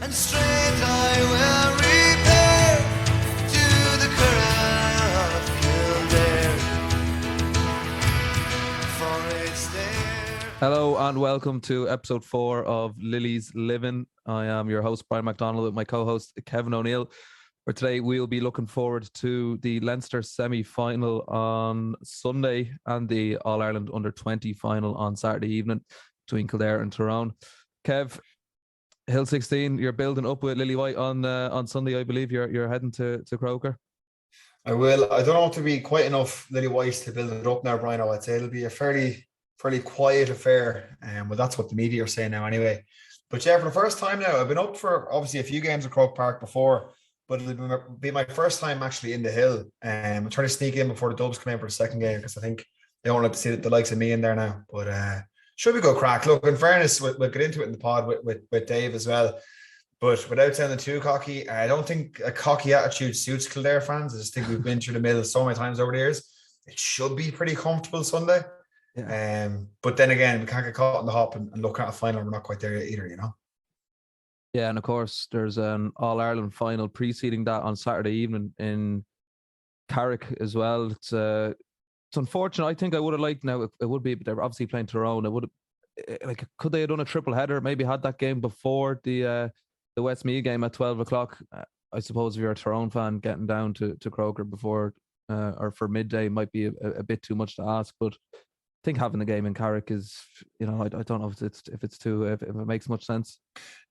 and straight I will repair to the curragh of Kildare for its there. Hello and welcome to episode 4 of Lilies Livin. I am your host Brian McDonald with my co-host Kevin O'Neill. For today we'll be looking forward to the Leinster semi-final on Sunday and the All-Ireland Under-20 final on Saturday evening between Kildare and Tyrone. Kev, Hill 16, you're building up with Lily White on Sunday, I believe. You're heading to Croker. I will. I don't know if to be quite enough Lily White to build it up now, Brian. I'd say it'll be a fairly quiet affair. Well, that's what the media are saying now anyway. But yeah, for the first time now, I've been up for obviously a few games at Croke Park before, but it'll be my first time actually in the Hill. I'm trying to sneak in before the Dubs come in for the second game because I think they don't like to see the likes of me in there now. But should we go crack? Look, in fairness, we'll get into it in the pod with Dave as well. But without sounding too cocky, I don't think a cocky attitude suits Kildare fans. I just think we've been through the middle so many times over the years. It should be pretty comfortable Sunday. Yeah. But then again, we can't get caught in the hop and look at a final. We're not quite there yet either, you know. Yeah, and of course, there's an All-Ireland final preceding that on Saturday evening in Carrick as well. It's unfortunate. I think I would have liked now. It would be, but they're obviously playing Tyrone. It would have, could they have done a triple header? Maybe had that game before the Westmeath game at 12 o'clock. I suppose if you're a Tyrone fan, getting down to Croker before or for midday might be a bit too much to ask, but I think having the game in Carrick is, I don't know if it makes much sense.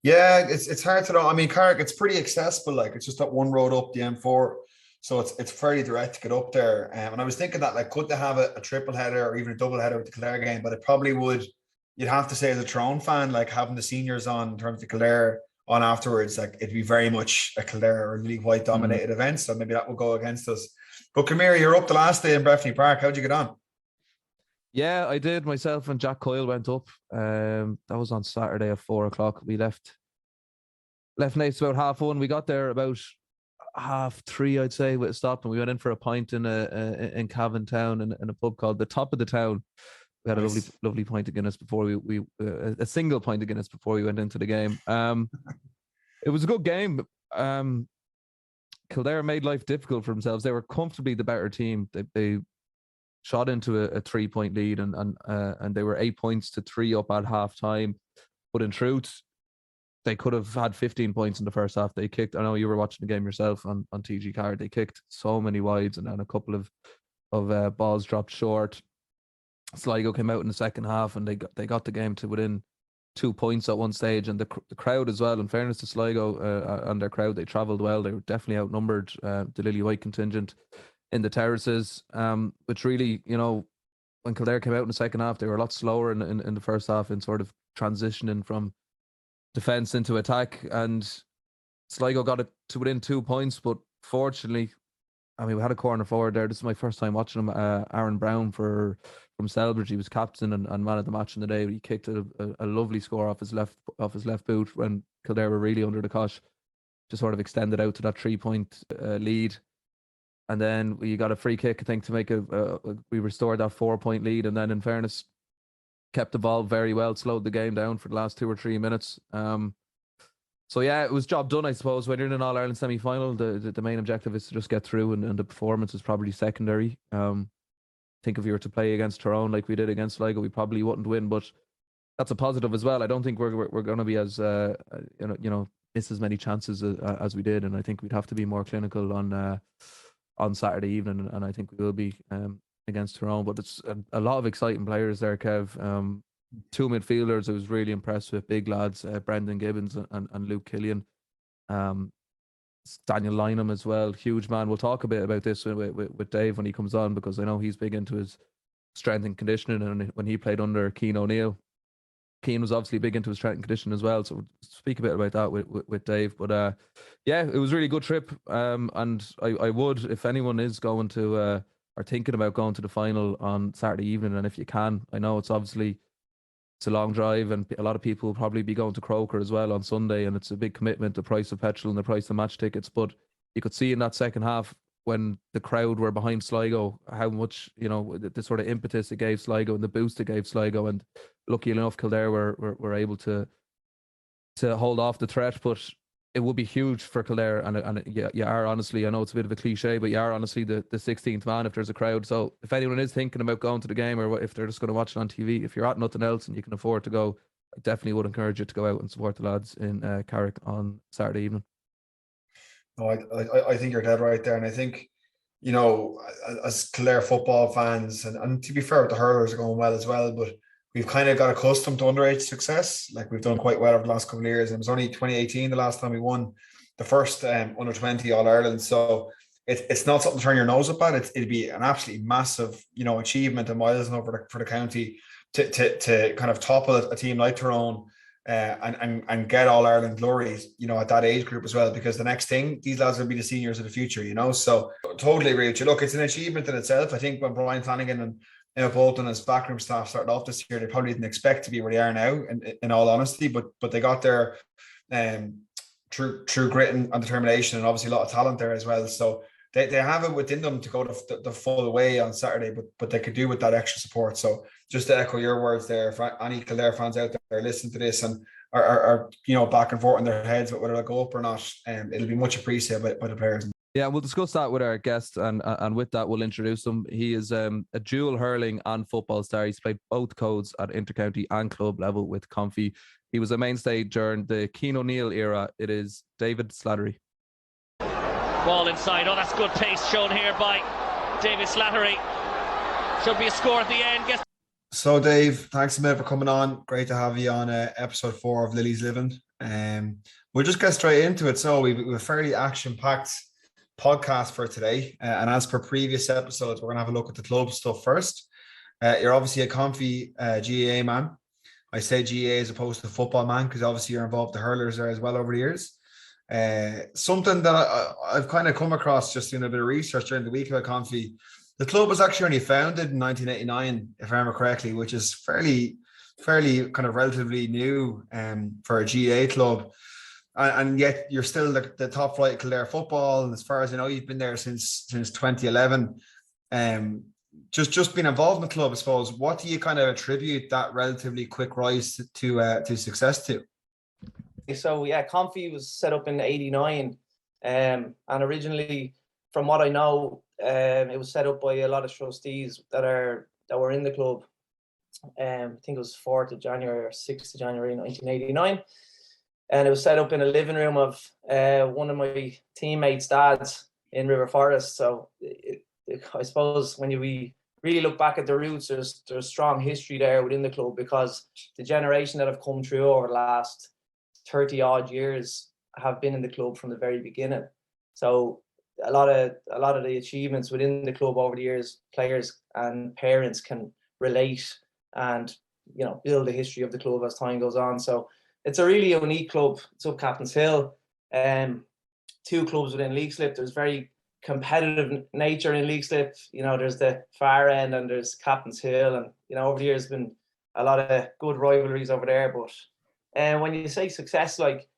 Yeah, it's hard to know. I mean, Carrick, it's pretty accessible. Like, it's just that one road up the M4, so it's fairly direct to get up there. And I was thinking that, like, could they have a triple header or even a double header with the Kildare game? But it probably would. You'd have to say as a Tyrone fan, like having the seniors on in terms of Kildare on afterwards, like it'd be very much a Kildare or Lily White dominated event. So maybe that will go against us. But come here, you're up the last day in Breffni Park. How'd you get on? Yeah, I did. Myself and Jack Coyle went up. That was on Saturday at 4 o'clock. We left nights about 1:30. We got there about 3:30, I'd say, with a stop, and we went in for a pint in Cavan Town in a pub called the Top of the Town. We had a lovely pint of Guinness before we a single pint of Guinness before we went into the game. It was a good game. Kildare made life difficult for themselves. They were comfortably the better team. They shot into a 3-point lead and they were 8 points to 3 up at half time. But in truth, they could have had 15 points in the first half. They kicked, I know you were watching the game yourself on TG Card. They kicked so many wides and then a couple of balls dropped short. Sligo came out in the second half and they got the game to within 2 points at one stage, and the crowd as well. In fairness to Sligo and their crowd, they travelled well. They were definitely outnumbered the Lily White contingent in the terraces, which really, when Kildare came out in the second half, they were a lot slower in the first half in sort of transitioning from defence into attack, and Sligo got it to within 2 points. But fortunately, I mean, we had a corner forward there. This is my first time watching him. Aaron Brown from Selbridge. He was captain and man of the match in the day. He kicked a lovely score off his left boot when Kildare were really under the cosh, to sort of extend it out to that 3-point lead. And then we got a free kick, I think, to make we restored that 4-point lead. And then, in fairness, kept the ball very well, slowed the game down for the last 2 or 3 minutes. So yeah, it was job done, I suppose. When you're in an All-Ireland semi-final, the main objective is to just get through, and the performance is probably secondary. I think if you were to play against Tyrone like we did against Sligo, we probably wouldn't win, but that's a positive as well. I don't think we're going to be as miss as many chances as we did, and I think we'd have to be more clinical on Saturday evening, and I think we will be against Tyrone. But it's a lot of exciting players there, Kev. 2 midfielders I was really impressed with, big lads, Brendan Gibbons and Luke Killian. Daniel Lynham as well, huge man. We'll talk a bit about this with Dave when he comes on, because I know he's big into his strength and conditioning, and when he played under Cian O'Neill, Cian was obviously big into his strength and conditioning as well, so we'll speak a bit about that with Dave. But yeah, it was a really good trip, and I would, if anyone is going to or thinking about going to the final on Saturday evening, and if you can, I know it's a long drive, and a lot of people will probably be going to Croker as well on Sunday, and it's a big commitment, the price of petrol and the price of match tickets. But you could see in that second half, when the crowd were behind Sligo, how much, the sort of impetus it gave Sligo and the boost it gave Sligo. And lucky enough, Kildare were able to hold off the threat. But it would be huge for Kildare, and you are honestly, I know it's a bit of a cliche, but you are honestly the 16th man if there's a crowd. So if anyone is thinking about going to the game, or if they're just going to watch it on TV, if you're at nothing else and you can afford to go, I definitely would encourage you to go out and support the lads in Carrick on Saturday evening. No, I think you're dead right there, and I think, you know, as Kildare football fans, and to be fair, the hurlers are going well as well, but we've kind of got accustomed to underage success. Like, we've done quite well over the last couple of years. And it was only 2018 the last time we won the first under 20 All Ireland. So it's not something to turn your nose up at. It'd be an absolutely massive, you know, achievement and milestone for the county to kind of topple a team like Tyrone. And get All Ireland glory, you know, at that age group as well, because the next thing, these lads will be the seniors of the future, you know. So totally agree with you. Look, it's an achievement in itself. I think when Brian Flanagan and Emma Bolton and his backroom staff started off this year, they probably didn't expect to be where they are now, in all honesty, but they got there through grit and determination, and obviously a lot of talent there as well. So they have it within them to go the full way on Saturday, but they could do with that extra support. So just to echo your words there, for any Kildare fans out there listening to this and are you know, back and forth in their heads about whether they'll go up or not, it'll be much appreciated by the players. Yeah, we'll discuss that with our guest, and with that, we'll introduce him. He is a dual hurling and football star. He's played both codes at intercounty and club level with Confi. He was a mainstay during the Keane O'Neill era. It is David Slattery. Ball inside. Oh, that's good pace shown here by David Slattery. Should be a score at the end. So, Dave, thanks a minute for coming on. Great to have you on episode 4 of Lilies Livin. We'll just get straight into it. So we've a fairly action-packed podcast for today. And as per previous episodes, we're going to have a look at the club stuff first. You're obviously a Confi GAA man. I say GAA as opposed to football man, because obviously you're involved with the hurlers there as well over the years. Something that I've kind of come across just doing a bit of research during the week about Confi. The club was actually only founded in 1989, if I remember correctly, which is fairly kind of relatively new for a GAA club. And yet you're still the top flight of Kildare football. And as far as I know, you've been there since 2011. Just being involved in the club, I suppose, what do you kind of attribute that relatively quick rise to success to? So yeah, Confi was set up in '89, and originally, from what I know, it was set up by a lot of trustees that were in the club. I think it was 4th of January or 6th of January 1989, and it was set up in a living room of one of my teammates' dads in River Forest. So I suppose when we really look back at the roots, there's strong history there within the club, because the generation that have come through over the last 30 odd years have been in the club from the very beginning. So a lot of the achievements within the club over the years, players and parents can relate and, you know, build the history of the club as time goes on. So it's a really unique club. It's up Captain's Hill. 2 clubs within League Slip. There's very competitive nature in League Slip. You know, there's the far end and there's Captain's Hill, and, you know, over the years been a lot of good rivalries over there. But when you say success, like,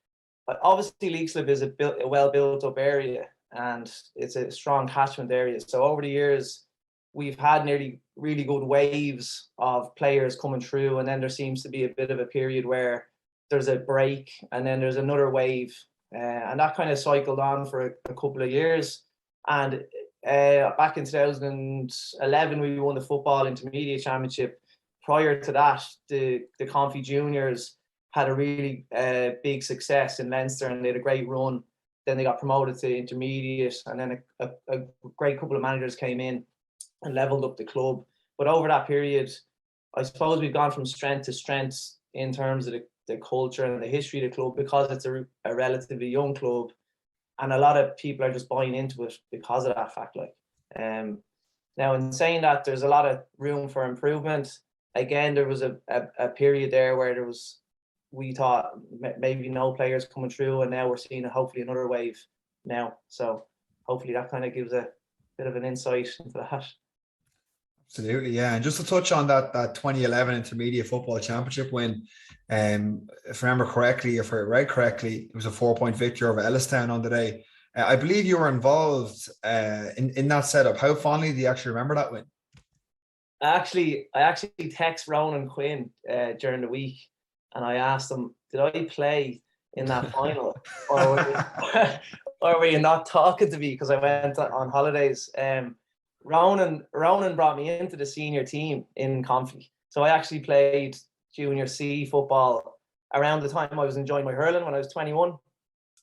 obviously League Slip is a well built up area, and it's a strong catchment area. So over the years, we've had nearly really good waves of players coming through, and then there seems to be a bit of a period where there's a break, and then there's another wave, and that kind of cycled on for a couple of years. And back in 2011, we won the football intermediate championship. Prior to that, the Confi juniors had a really big success in Leinster, and they had a great run. Then they got promoted to intermediate, and then a great couple of managers came in and leveled up the club. But over that period, I suppose we've gone from strength to strength in terms of the culture and the history of the club, because it's a relatively young club, and a lot of people are just buying into it because of that fact. Like, now, in saying that, there's a lot of room for improvement. Again, there was a period there where we thought maybe no players coming through, and now we're seeing hopefully another wave now. So hopefully that kind of gives a bit of an insight into that. Absolutely, yeah. And just to touch on that 2011 Intermediate Football Championship win, if I remember correctly, if I read correctly, it was a 4-point victory over Ellistown on the day. I believe you were involved in that setup. How fondly do you actually remember that win? I actually text Ronan Quinn during the week, and I asked him, did I play in that final, or or were you not talking to me because I went on holidays? Ronan brought me into the senior team in Confi, so I actually played junior C football around the time I was enjoying my hurling when I was 21.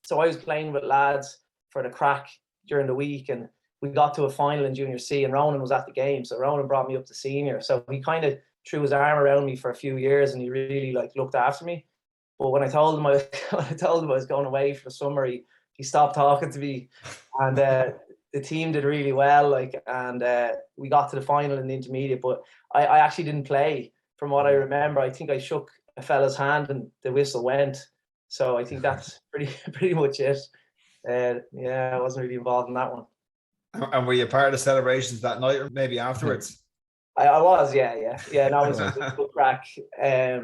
So I was playing with lads for the crack during the week, and we got to a final in junior C, and Ronan was at the game, so Ronan brought me up to senior. So he kind of threw his arm around me for a few years, and he really like looked after me. But when I told him I was going away for the summer, he stopped talking to me, and the team did really well. And we got to the final in the intermediate, but I actually didn't play. From what I remember, I think I shook a fella's hand and the whistle went. So I think that's pretty much it. Yeah, I wasn't really involved in that one. And were you part of the celebrations that night or maybe afterwards? I was, yeah. No, it was a good crack. I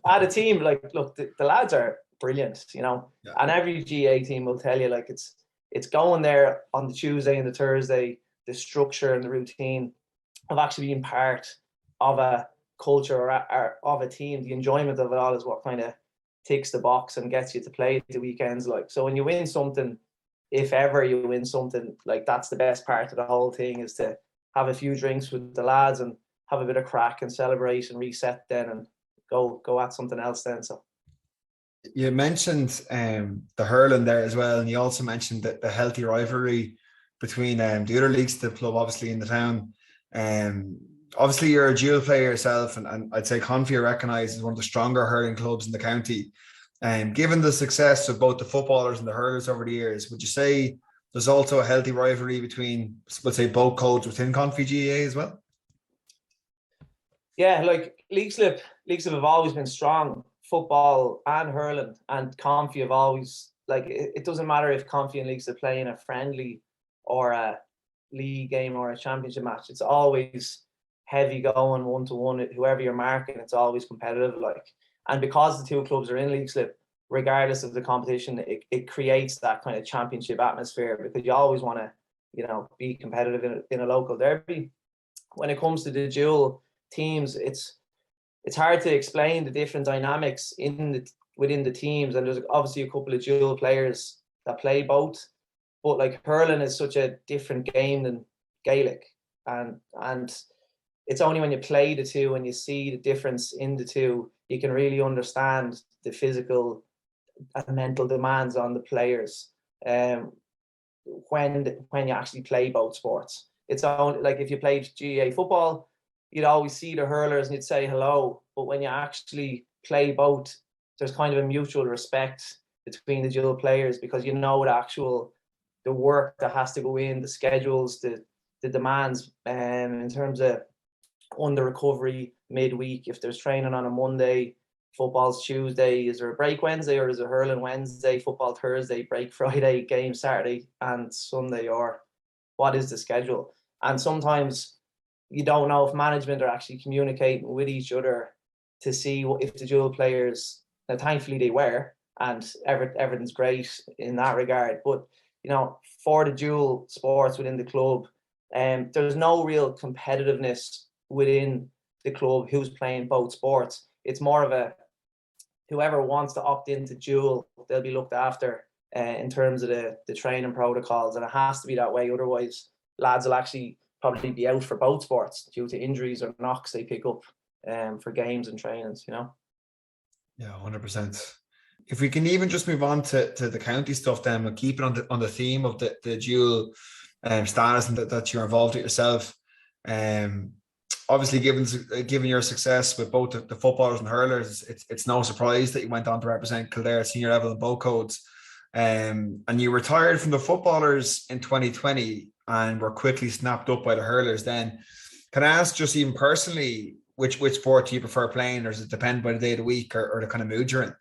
had a team, like, look, the lads are brilliant, you know, and every GA team will tell you, like, it's going there on the Tuesday and the Thursday, the structure and the routine of actually being part of a culture or of a team. The enjoyment of it all is what kind of ticks the box and gets you to play the weekends. Like, so when you win something, if ever you win something, like, that's the best part of the whole thing, is to have a few drinks with the lads and have a bit of crack and celebrate and reset then and go at something else then. So you mentioned the hurling there as well, and you also mentioned the healthy rivalry between the other leagues, the club obviously in the town. Obviously you're a dual player yourself, and I'd say Confi are recognised as one of the stronger hurling clubs in the county. Given the success of both the footballers and the hurlers over the years, would you say there's also a healthy rivalry between, let's say, both codes within Confi GAA as well? Yeah, like Leixlip have always been strong, football and hurling, and Confi have always, like, it doesn't matter if Confi and Leixlip play in a friendly or a league game or a championship match, it's always heavy going 1-to-1. Whoever you're marking, it's always competitive. Like, and because the two clubs are in Leixlip, regardless of the competition, it creates that kind of championship atmosphere, because you always want to, you know, be competitive in a local derby. When it comes to the dual teams, it's hard to explain the different dynamics within the teams, and there's obviously a couple of dual players that play both, but like hurling is such a different game than Gaelic, and it's only when you play the two and you see the difference in the two, you can really understand the physical and mental demands on the players when you actually play both sports. It's only like if you played GAA football, you'd always see the hurlers and you'd say hello, but when you actually play both, there's kind of a mutual respect between the dual players, because you know the work that has to go in, the schedules, the demands, in terms of under recovery midweek. If there's training on a Monday, football's Tuesday, is there a break Wednesday, or is it hurling Wednesday, football Thursday, break Friday, game Saturday and Sunday, or what is the schedule? And sometimes you don't know if management are actually communicating with each other to see if the dual players, now thankfully they were, and everything's great in that regard. But, you know, for the dual sports within the club, there's no real competitiveness within the club who's playing both sports. It's more of a, whoever wants to opt into dual, they'll be looked after in terms of the training protocols, and it has to be that way. Otherwise, lads will actually probably be out for both sports due to injuries or knocks they pick up for games and trainings, you know. Yeah, 100%. If we can even just move on to the county stuff, then we'll keep it on the theme of the dual status and that you're involved with yourself. Obviously, given your success with both the footballers and hurlers, it's no surprise that you went on to represent Kildare at senior level in both codes. And you retired from the footballers in 2020 and were quickly snapped up by the hurlers then. Can I ask, just even personally, which sport do you prefer playing, or does it depend by the day of the week or the kind of mood you're in?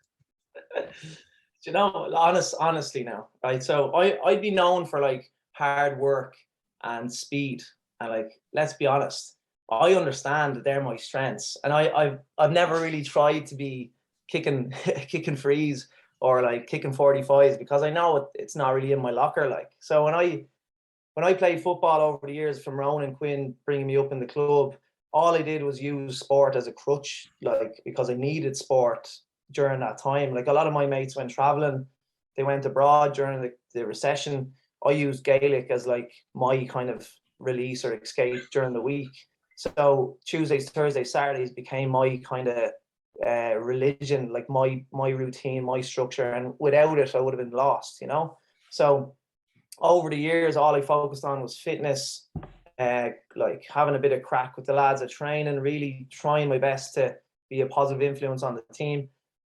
You know, honestly now, right? So I'd be known for like hard work and speed, and like, let's be honest, I understand that they're my strengths, and I've never really tried to be kicking frees or like kicking 45s, because I know it's not really in my locker. Like, so when I played football over the years, from Ronan Quinn bringing me up in the club, all I did was use sport as a crutch, like, because I needed sport during that time. Like a lot of my mates went traveling, they went abroad during the recession. I used Gaelic as like my kind of release or escape during the week. So Tuesdays, Thursdays, Saturdays became my kind of religion, like my routine, my structure. And without it, I would have been lost, you know? So over the years, all I focused on was fitness, like having a bit of crack with the lads at training, really trying my best to be a positive influence on the team.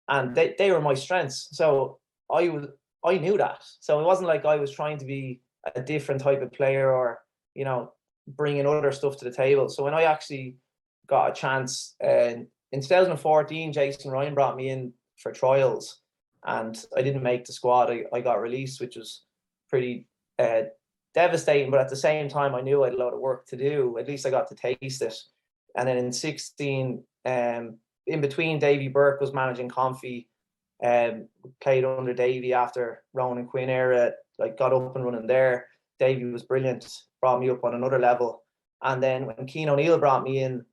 And they were my strengths. So I knew that. So it wasn't like I was trying to be a different type of player or, you know, bringing other stuff to the table. So when I actually got a chance in 2014, Jason Ryan brought me in for trials and I didn't make the squad. I got released, which was pretty devastating. But at the same time, I knew I had a lot of work to do. At least I got to taste it. And then in 16, in between, Davy Burke was managing Confi, played under Davy after Ronan Quinn era, like got up and running there. Davy was brilliant, brought me up on another level. And then when Cian O'Neill brought me in,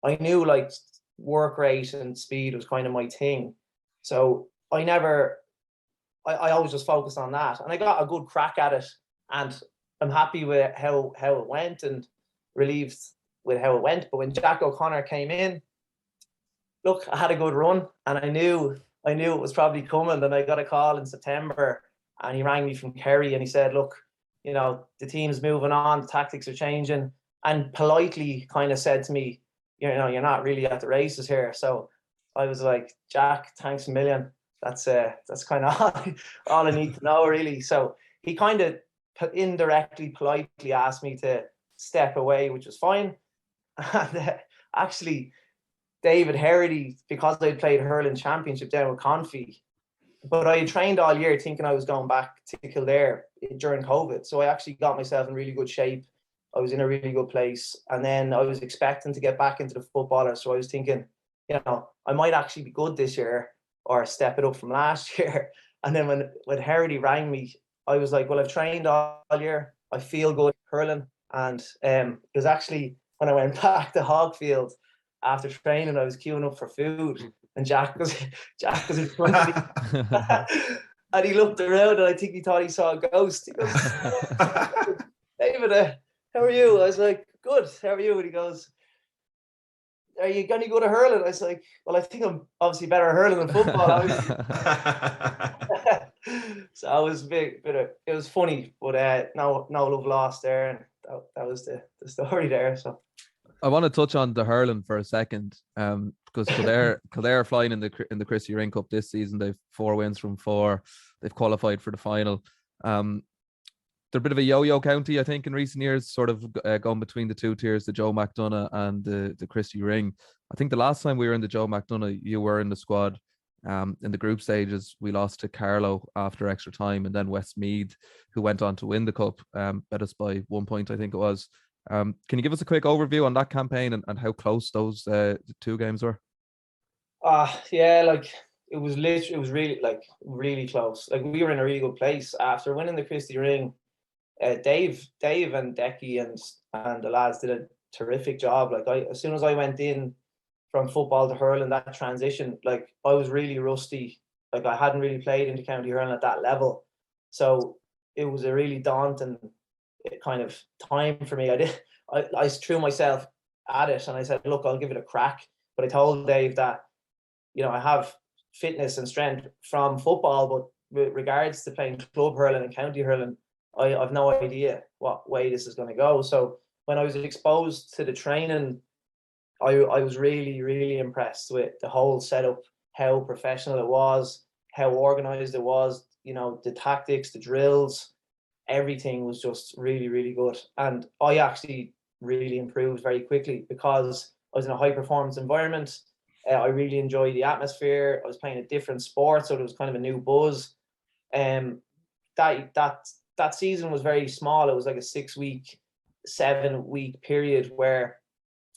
I knew like work rate and speed was kind of my thing. So I always just focused on that. And I got a good crack at it. And I'm happy with how it went and relieved with how it went. But when Jack O'Connor came in, look, I had a good run and I knew it was probably coming. And I got a call in September and he rang me from Kerry and he said, look, you know, the team's moving on, the tactics are changing, and politely kind of said to me, you know, you're not really at the races here. So I was like, Jack, thanks a million. That's kind of all I need to know, really. So he kind of indirectly, politely asked me to step away, which was fine. And actually, David Herity, because I played hurling championship down with Confi, but I had trained all year thinking I was going back to Kildare during COVID. So I actually got myself in really good shape. I was in a really good place. And then I was expecting to get back into the footballer. So I was thinking, you know, I might actually be good this year or step it up from last year. And then when Herity rang me, I was like, well, I've trained all year. I feel good hurling. And it was actually when I went back to Hogfield after training, I was queuing up for food. And Jack was in front of me. And he looked around and I think he thought he saw a ghost. He goes, David, how are you? I was like, good, how are you? And he goes, are you going to go to hurling? I was like, well, I think I'm obviously better at hurling than football. So I was it was funny, but no love lost there. And that was the story there. So I want to touch on the hurling for a second, because Kildare flying in the Christy Ring Cup this season. They've 4 wins from 4. They've qualified for the final. They're a bit of a yo-yo county, I think, in recent years, sort of going between the 2 tiers, the Joe McDonagh and the Christy Ring. I think the last time we were in the Joe McDonagh, you were in the squad. In the group stages, we lost to Carlow after extra time, and then Westmeath, who went on to win the cup, bet us by 1 point, I think it was. Can you give us a quick overview on that campaign and how close those 2 games were? Yeah, like it was really close. Like we were in a really good place after winning the Christy Ring. Dave and Decky and the lads did a terrific job. Like as soon as I went in from football to hurling, that transition, like I was really rusty. Like I hadn't really played into county hurling at that level, so it was a really daunting kind of time for me. I threw myself at it and I said, look, I'll give it a crack. But I told Dave that, you know, I have fitness and strength from football, but with regards to playing club hurling and county hurling, I've no idea what way this is going to go. So when I was exposed to the training, I was really, really impressed with the whole setup, how professional it was, how organized it was, you know, the tactics, the drills, everything was just really, really good. And I actually really improved very quickly because I was in a high performance environment. I really enjoyed the atmosphere. I was playing a different sport, so there was kind of a new buzz. That season was very small. It was like a 6-week, 7-week period where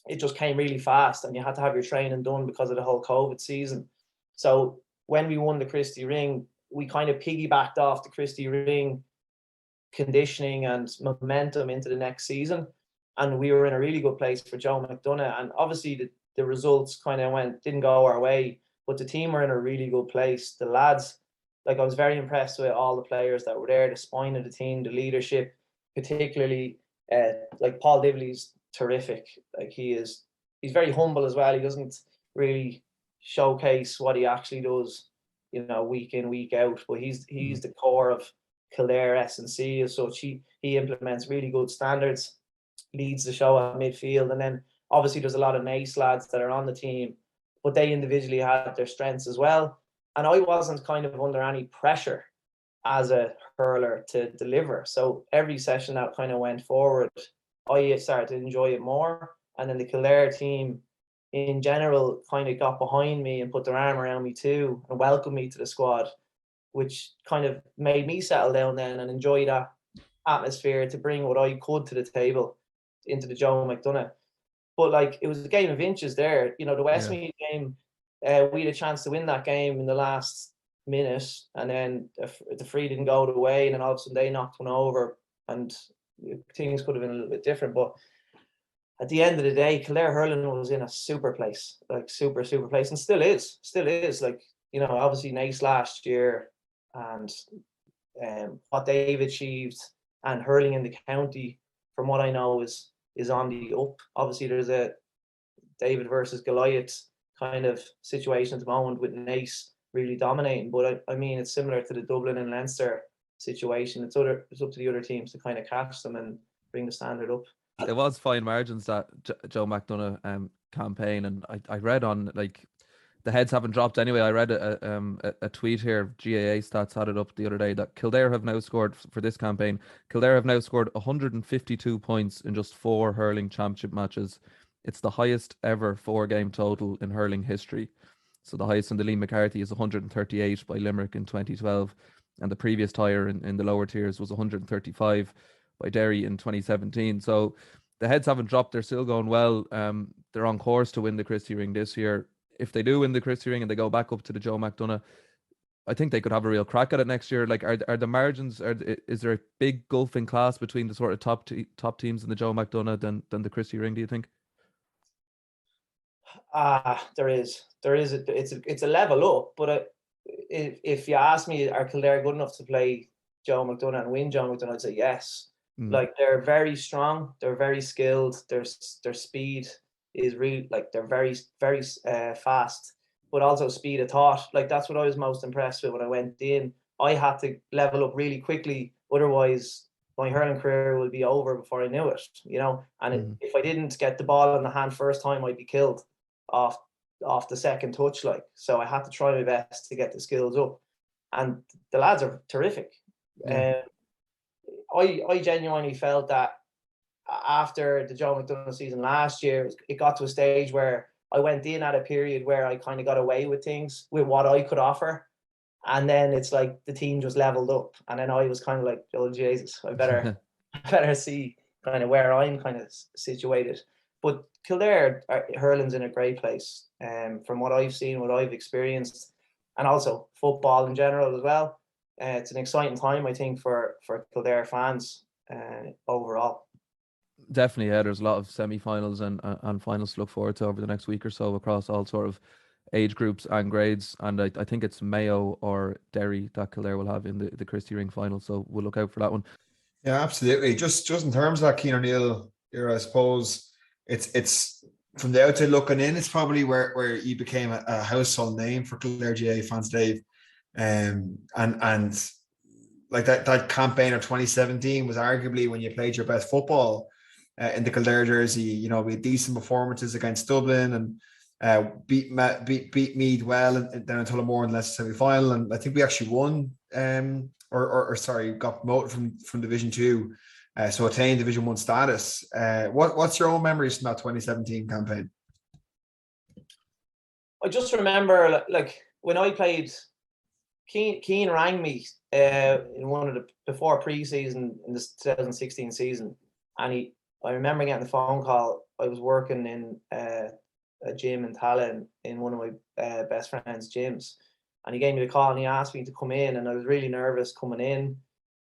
it just came really fast and you had to have your training done because of the whole COVID season. So when we won the Christy Ring, we kind of piggybacked off the Christy Ring conditioning and momentum into the next season. And we were in a really good place for Joe McDonagh. And obviously the results kind of didn't go our way. but the team were in a really good place. The lads, like, I was very impressed with all the players that were there, the spine of the team, the leadership, particularly like Paul Dibley's terrific. Like, he's very humble as well. He doesn't really showcase what he actually does, you know, week in, week out. But he's the core of Kildare S&C as such. He implements really good standards, leads the show at midfield, and then obviously there's a lot of Nace lads that are on the team, but they individually had their strengths as well. And I wasn't kind of under any pressure as a hurler to deliver. So every session that kind of went forward, I started to enjoy it more. And then the Kildare team in general kind of got behind me and put their arm around me too and welcomed me to the squad, which kind of made me settle down then and enjoy that atmosphere to bring what I could to the table into the Joe McDonagh. But like, it was a game of inches there. You know, the Westmeath game, we had a chance to win that game in the last minute, and then the free didn't go the way, and then all of a sudden they knocked one over, and things could have been a little bit different. But at the end of the day, Kildare hurling was in a super place, like super place, and still is. Like, you know, obviously Nace last year, and what they've achieved, and hurling in the county, from what I know, is on the up. Obviously, there's a David versus Goliath kind of situation at the moment with Nace really dominating. But I mean, it's similar to the Dublin and Leinster situation. It's up to the other teams to kind of catch them and bring the standard up. It was fine margins, that Joe McDonagh campaign, and I read on, like, the heads haven't dropped anyway. I read a tweet here, GAA stats had it up the other day, that Kildare have now scored, for this campaign, Kildare have now scored 152 points in just 4 hurling championship matches. It's the highest ever 4-game total in hurling history. So the highest in the Lee McCarthy is 138 by Limerick in 2012, and the previous tire in the lower tiers was 135 by Derry in 2017. So the heads haven't dropped. They're still going well. They're on course to win the Christy Ring this year. If they do win the Christy Ring and they go back up to the Joe McDonagh, I think they could have a real crack at it next year. Like, are the margins, is there a big gulf in class between the sort of top teams in the Joe McDonagh than the Christy Ring, do you think? There is. It's a level up. But if you ask me, are Kildare good enough to play Joe McDonagh and win Joe McDonagh, I'd say yes. Like, they're very strong, they're very skilled, their speed is really, like, they're very fast, but also speed of thought. Like, that's what I was most impressed with when I went in. I had to level up really quickly, otherwise my hurling career will be over before I knew it, you know. And if I didn't get the ball in the hand first time, I'd be killed off the second touch. Like, so I had to try my best to get the skills up, and the lads are terrific. I genuinely felt that after the Joe McDonagh season last year, it got to a stage where I went in at a period where I kind of got away with things, with what I could offer. And then it's like the team just leveled up. And then I was kind of like, oh, Jesus, I better see kind of where I'm kind of situated. But Kildare hurling's in a great place. From what I've seen, what I've experienced, and also football in general as well. It's an exciting time, I think, for Kildare fans overall. Definitely, yeah. There's a lot of semi-finals and finals to look forward to over the next week or so across all sort of age groups and grades. And I think it's Mayo or Derry that Kildare will have in the Christy Ring final. So we'll look out for that one. Yeah, absolutely. Just in terms of that Cian O'Neill era, I suppose it's from the outside looking in, it's probably where you became a household name for Kildare GA fans, Dave. And like that campaign of 2017 was arguably when you played your best football in the Kildare jersey. You know, we had decent performances against Dublin and beat Meath well, and then in Tullamore in the Leicester semi-final. And I think we actually won, got promoted from Division 2, so attained Division 1 status. What's your own memories from that 2017 campaign? I just remember, like when I played, Keane rang me in one of the before pre-season in the 2016 season, and I remember getting the phone call. I was working in a gym in Tallinn in one of my best friend's gyms, and he gave me the call and he asked me to come in, and I was really nervous coming in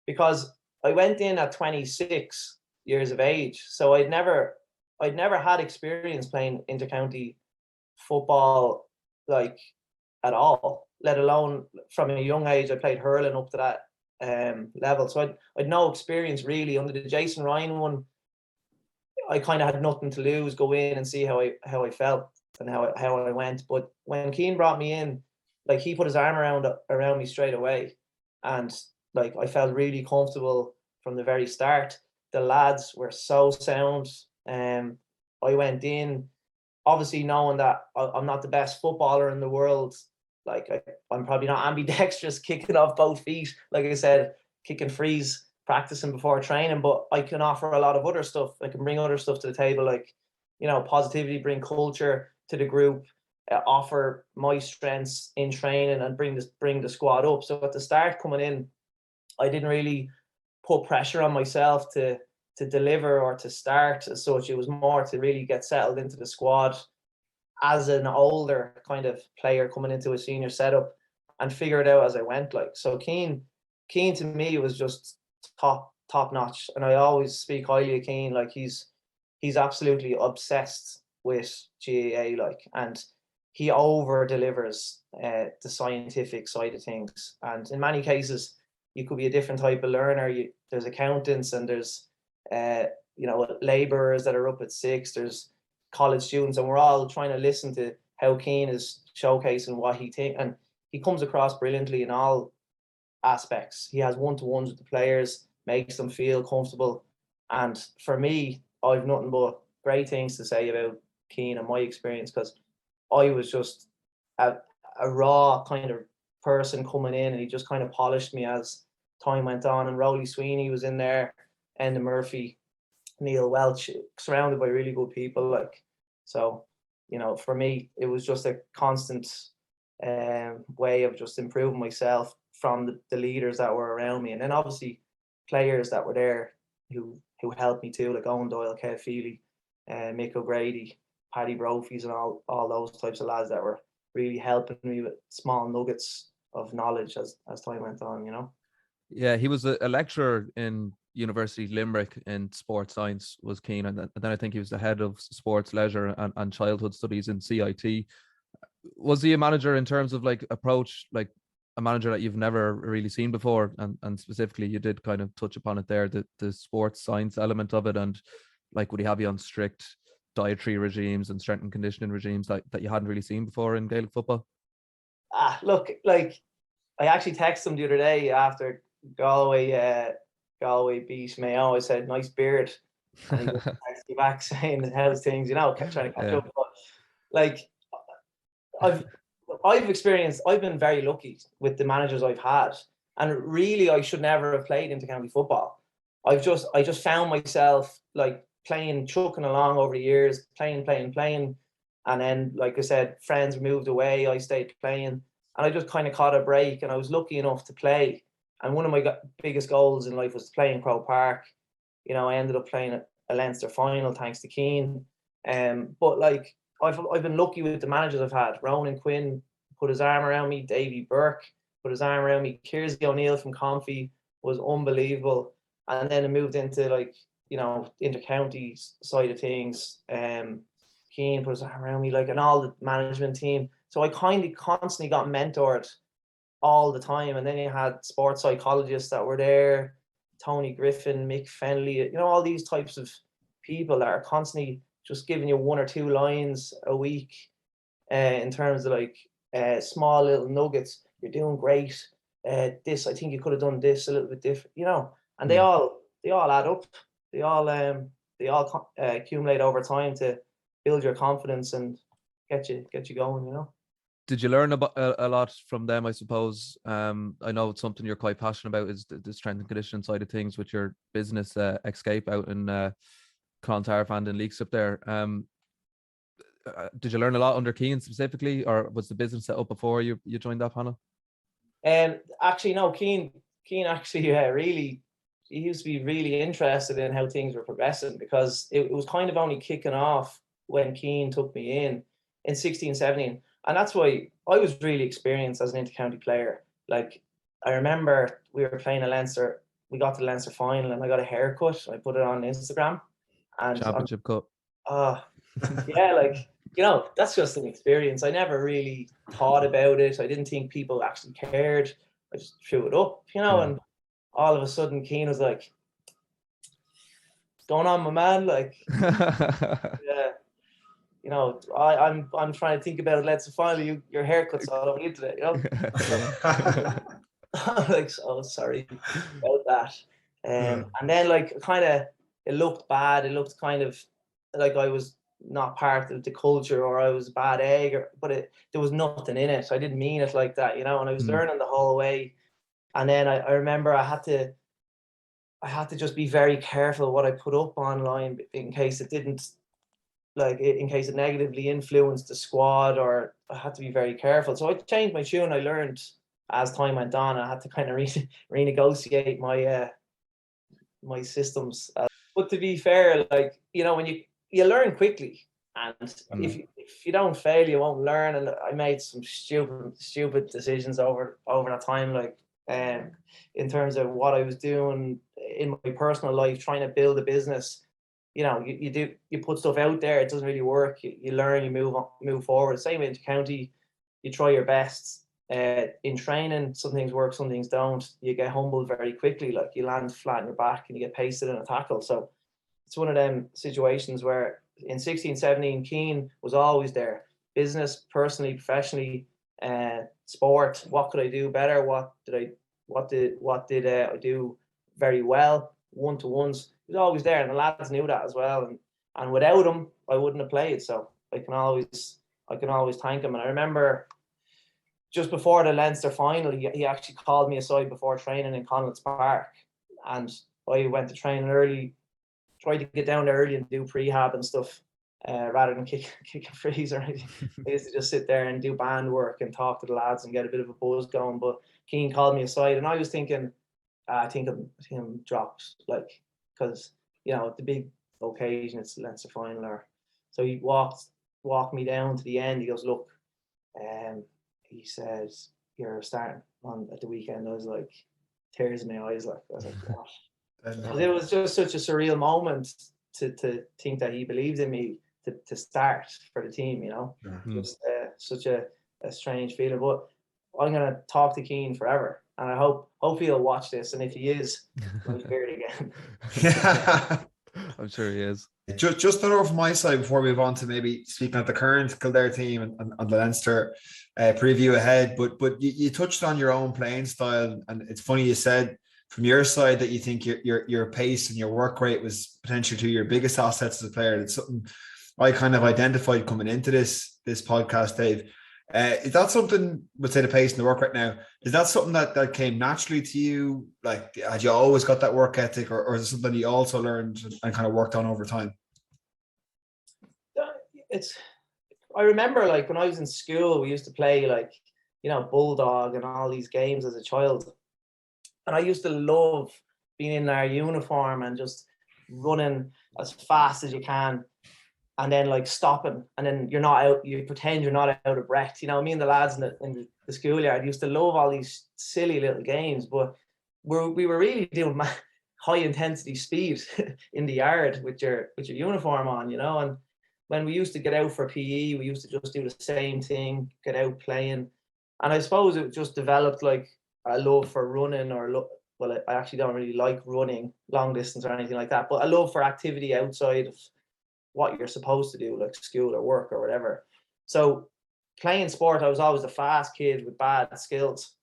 because I went in at 26 years of age, so I'd never had experience playing intercounty football, like at all, let alone from a young age. I played hurling up to that level. So I'd no experience really. Under the Jason Ryan one, I kind of had nothing to lose, go in and see how I felt and how I went. But when Keane brought me in, like, he put his arm around me straight away, and like I felt really comfortable from the very start. The lads were so sound. I went in obviously knowing that I'm not the best footballer in the world. Like I'm probably not ambidextrous kicking off both feet. Like I said, kicking frees, practicing before training, but I can offer a lot of other stuff. I can bring other stuff to the table, like, you know, positivity, bring culture to the group, offer my strengths in training and bring the squad up. So at the start coming in, I didn't really put pressure on myself to deliver or to start as such. It was more to really get settled into the squad as an older kind of player coming into a senior setup and figure it out as I went. Like, so Keane to me was just top notch, and I always speak highly of Keane. Like, he's absolutely obsessed with GAA, like, and he over delivers the scientific side of things. And in many cases, you could be a different type of learner. There's accountants and there's you know, labourers that are up at 6. There's college students, and we're all trying to listen to how Keane is showcasing what he thinks, and he comes across brilliantly in all aspects. He has one-to-ones with the players, makes them feel comfortable, and for me, I've nothing but great things to say about Keane and my experience, because I was just a raw kind of person coming in, and he just kind of polished me as time went on. And Ronan Sweeney was in there, and Murphy, Neil Welch, surrounded by really good people. Like, so, you know, for me, it was just a constant way of just improving myself from the leaders that were around me, and then obviously players that were there who helped me too, like Owen Doyle, Kev Feely, Mick O'Grady, Paddy Brophy's, and all those types of lads that were really helping me with small nuggets of knowledge as time went on, you know. Yeah, he was a lecturer in University Limerick in sports science, was Keane, and then I think he was the head of sports leisure and childhood studies in CIT. Was he a manager in terms of like approach, like a manager that you've never really seen before? And specifically, you did kind of touch upon it there, the sports science element of it, and like, would he have you on strict dietary regimes and strength and conditioning regimes that you hadn't really seen before in Gaelic football? Look, like, I actually texted him the other day after Galway beat Mayo. I said, "Nice beard," and he just texted me back saying, "How's things?" You know, trying to catch up. But like, I've been very lucky with the managers I've had, and really, I should never have played intercounty football. I just found myself like chucking along over the years, playing, and then, like I said, friends moved away, I stayed playing, and I just kind of caught a break, and I was lucky enough to play. And one of my biggest goals in life was to play in Croke Park. You know, I ended up playing a Leinster final thanks to Keane. But like, I've been lucky with the managers I've had. Ronan Quinn put his arm around me. Davy Burke put his arm around me. Kiersey O'Neill from Comfy was unbelievable. And then it moved into, like, you know, intercounty side of things. Keane put his arm around me, like, and all the management team. So I kind of constantly got mentored all the time. And then you had sports psychologists that were there, Tony Griffin, Mick Fennelly, you know, all these types of people that are constantly just giving you 1 or 2 lines a week in terms of like small little nuggets. You're doing great. This, I think you could have done this a little bit different, you know. And they all add up. They all accumulate over time to build your confidence and get you going, you know. Did you learn about a lot from them, I suppose? I know it's something you're quite passionate about, is the strength and conditioning side of things with your business, Escape, out in Clontarf and Leaks up there. Did you learn a lot under Keane specifically, or was the business set up before you joined that panel? Actually, no, Keane actually really, he used to be really interested in how things were progressing, because it was kind of only kicking off when Keane took me in 16, 17. And that's why I was really experienced as an intercounty player. Like, I remember we were playing a Leinster, we got to the Leinster final, and I got a haircut. I put it on Instagram. And Championship Cup. yeah, like, you know, that's just an experience. I never really thought about it. I didn't think people actually cared. I just threw it up, you know, and all of a sudden Keane was like, "What's going on, my man?" Like, yeah, you know, I'm trying to think about it. Let's finally your haircut's all over you today, you know. I'm like, oh, sorry about that. And then like kind of it looked bad. It looked kind of like I was not part of the culture or I was a bad egg, but there was nothing in it. I didn't mean it like that, you know. And I was learning the whole way. And then I remember I had to just be very careful what I put up online in case it didn't, like, in case it negatively influenced the squad, or I had to be very careful. So I changed my tune. I learned as time went on. I had to kind of renegotiate my systems. But to be fair, like, you know, when you learn quickly, and if you don't fail, you won't learn. And I made some stupid decisions over that time, like in terms of what I was doing in my personal life, trying to build a business. You know, you put stuff out there, it doesn't really work. You learn, you move forward. Same in county, you try your best. In training, some things work, some things don't. You get humbled very quickly. Like, you land flat on your back and you get pasted in a tackle. So it's one of them situations where in 16, 17, Keane was always there. Business, personally, professionally, sport. What could I do better? What did I do very well? One-to-ones. He was always there, and the lads knew that as well. And without him, I wouldn't have played. So I can always thank him. And I remember just before the Leinster final, he actually called me aside before training in Connaughton Park, and I went to training early, tried to get down there early and do prehab and stuff, rather than kick a freeze or anything. I used to just sit there and do band work and talk to the lads and get a bit of a buzz going. But Keane called me aside, and I was thinking, I think I'm dropped, like, because, you know, the big occasion, it's the Leinster final. So he walked me down to the end. He goes, look, he says, you're starting on at the weekend. I was like, tears in my eyes. Like, I was like, what? It was just such a surreal moment to think that he believed in me to start for the team, you know. Just such a strange feeling. But I'm going to talk to Keane forever. And I hope he'll watch this. And if he is, I'll hear it again. I'm sure he is. Just another from my side before we move on to maybe speaking of the current Kildare team and the Leinster preview ahead. But you touched on your own playing style, and it's funny you said from your side that you think your pace and your work rate was potentially two of your biggest assets as a player. It's something I kind of identified coming into this podcast, Dave. Is that something, let's say the pace and the work right now, is that something that came naturally to you? Like, had you always got that work ethic, or is it something you also learned and kind of worked on over time? I remember, like, when I was in school, we used to play, like, you know, Bulldog and all these games as a child. And I used to love being in our uniform and just running as fast as you can, and then, like, stopping, and then you're not out, you pretend you're not out of breath. You know, me and the lads in the schoolyard used to love all these silly little games, but we were really doing high intensity speed in the yard with your uniform on, you know. And when we used to get out for PE, we used to just do the same thing, get out playing. And I suppose it just developed, like, a love for running, well, I actually don't really like running long distance or anything like that, but a love for activity outside of what you're supposed to do, like school or work or whatever. So playing sport, I was always a fast kid with bad skills,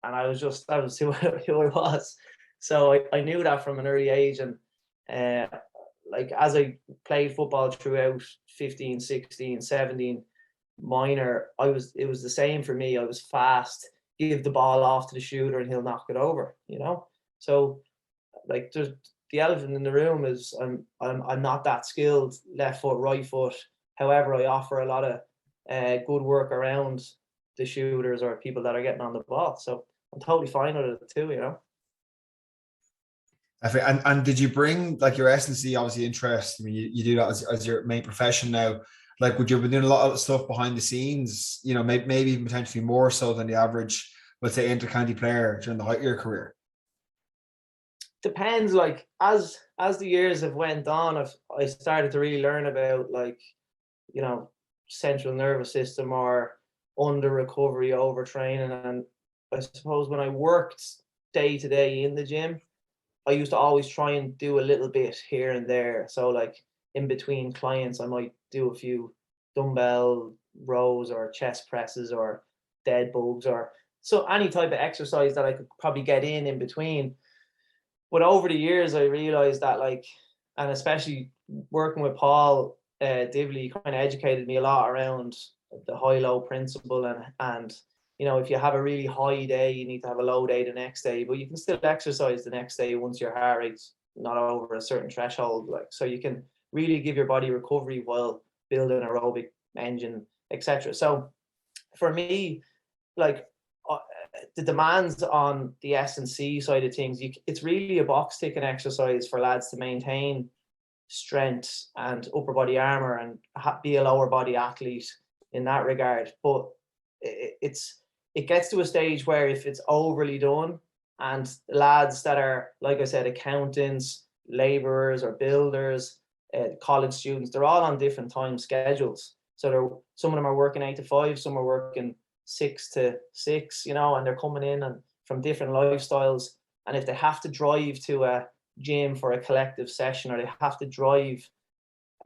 and that was who I was. So I knew that from an early age. And like, as I played football throughout 15, 16, 17, minor, it was the same for me. I was fast, give the ball off to the shooter and he'll knock it over, you know. So, like, the elephant in the room is I'm not that skilled left foot, right foot. However, I offer a lot of good work around the shooters or people that are getting on the ball. So I'm totally fine with it too, you know. And did you bring, like, your S&C, obviously, interest? I mean, you do that as your main profession now. Like, would you have been doing a lot of stuff behind the scenes, you know, maybe potentially more so than the average, let's say, inter-county player during the height of your career? Depends. Like, as the years have went on, I started to really learn about, like, you know, central nervous system or under recovery, overtraining. And I suppose when I worked day to day in the gym, I used to always try and do a little bit here and there. So like in between clients, I might do a few dumbbell rows or chest presses or dead bugs or so any type of exercise that I could probably get in between. But over the years, I realized that like, and especially working with Paul Divley, kind of educated me a lot around the high-low principle and you know, if you have a really high day, you need to have a low day the next day, but you can still exercise the next day once your heart rate's not over a certain threshold. Like, so you can really give your body recovery while building an aerobic engine, etc. So for me, like the demands on the S&C side of things, it's really a box ticking exercise for lads to maintain strength and upper body armor and be a lower body athlete in that regard. But it gets to a stage where if it's overly done, and lads that are, like I said, accountants, laborers or builders, college students, they're all on different time schedules. So some of them are working 8 to 5, some are working 6 to 6, you know, and they're coming in and from different lifestyles. And if they have to drive to a gym for a collective session, or they have to drive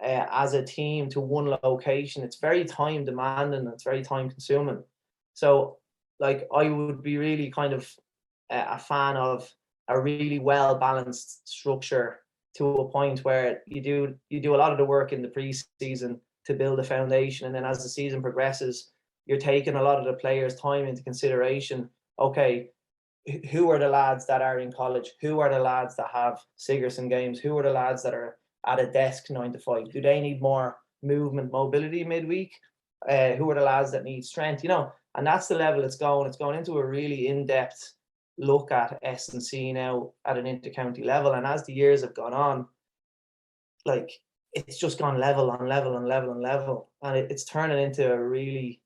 as a team to one location, it's very time demanding, it's very time consuming. So like I would be really kind of a fan of a really well balanced structure to a point where you do a lot of the work in the pre-season to build a foundation, and then as the season progresses, you're taking a lot of the players' time into consideration. Okay, who are the lads that are in college? Who are the lads that have Sigerson games? Who are the lads that are at a desk 9 to 5? Do they need more movement, mobility midweek? Who are the lads that need strength? You know, and that's the level it's going. It's going into a really in-depth look at S&C now at an intercounty level. And as the years have gone on, like it's just gone level on level and level and level, and it's turning into a really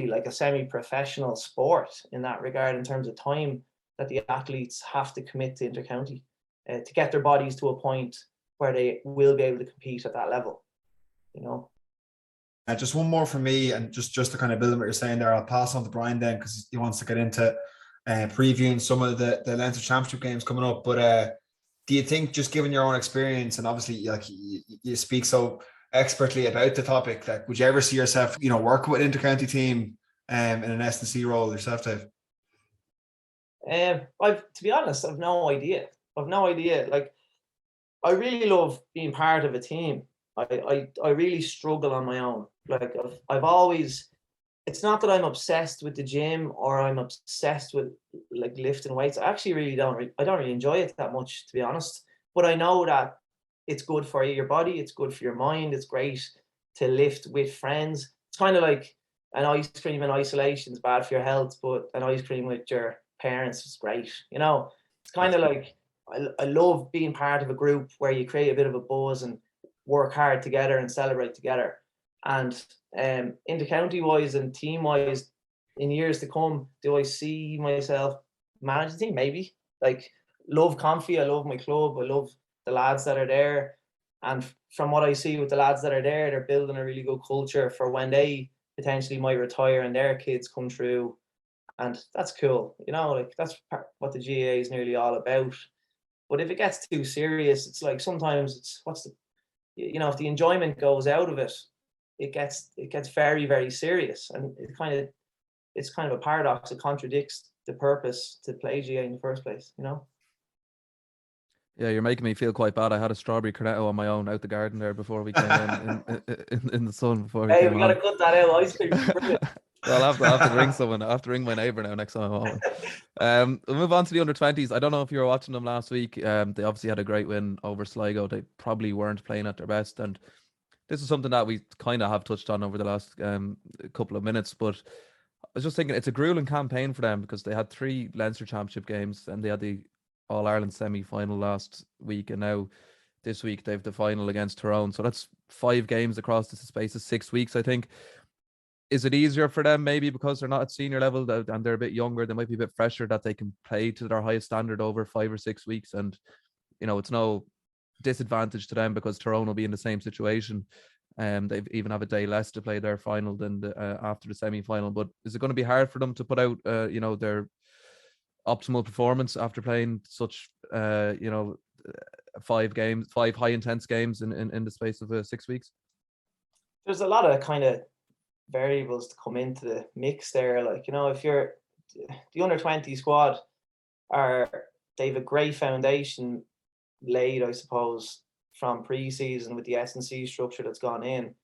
like a semi-professional sport in that regard, in terms of time that the athletes have to commit to intercounty to get their bodies to a point where they will be able to compete at that level, you know. Just one more for me, and just to kind of build on what you're saying there, I'll pass on to Brian then because he wants to get into previewing some of the Leinster Championship games coming up. But do you think, just given your own experience, and obviously like you speak so expertly about the topic, like would you ever see yourself, you know, working with intercounty team in an S&C role yourself, Dave? To be honest, I've no idea. Like, I really love being part of a team. I really struggle on my own. Like I've always, it's not that I'm obsessed with the gym or I'm obsessed with like lifting weights. I actually really I don't really enjoy it that much, to be honest. But I know that it's good for your body, it's good for your mind, it's great to lift with friends. It's kind of like an ice cream in isolation is bad for your health, but an ice cream with your parents is great. You know, it's kind of like I love being part of a group where you create a bit of a buzz and work hard together and celebrate together. And intercounty wise and team wise, in years to come, do I see myself managing the team? Maybe. Like, love Comfy, I love my club, I love the lads that are there. And from what I see with the lads that are there, they're building a really good culture for when they potentially might retire and their kids come through. And that's cool. You know, like that's what the GAA is nearly all about. But if it gets too serious, it's like sometimes it's you know, if the enjoyment goes out of it, it gets very, very serious. And it's kind of a paradox. It contradicts the purpose to play GAA in the first place, you know? Yeah, you're making me feel quite bad. I had a strawberry cornetto on my own out the garden there before we came in the sun before we Hey, came we gotta on. cut that out. Ice cream is brilliant. Well, I'll have to ring someone. I have to ring my neighbour now next time I'm on. We'll move on to the under-20s. I don't know if you were watching them last week. They obviously had a great win over Sligo. They probably weren't playing at their best, and this is something that we kind of have touched on over the last couple of minutes. But I was just thinking, it's a grueling campaign for them because they had 3 Leinster Championship games and they had the All-Ireland semi-final last week, and now this week they've the final against Tyrone. So that's 5 games across the space of 6 weeks, I think. Is it easier for them maybe because they're not at senior level and they're a bit younger? They might be a bit fresher that they can play to their highest standard over 5 or 6 weeks, and you know, it's no disadvantage to them because Tyrone will be in the same situation. They've even have a day less to play their final than after the semi-final. But is it going to be hard for them to put out, their optimal performance after playing such, 5 high intense games in the space of 6 weeks? There's a lot of kind of variables to come into the mix there. Like, if you're the under 20 squad, they've a great foundation laid, I suppose, from pre-season with the S&C structure that's gone in.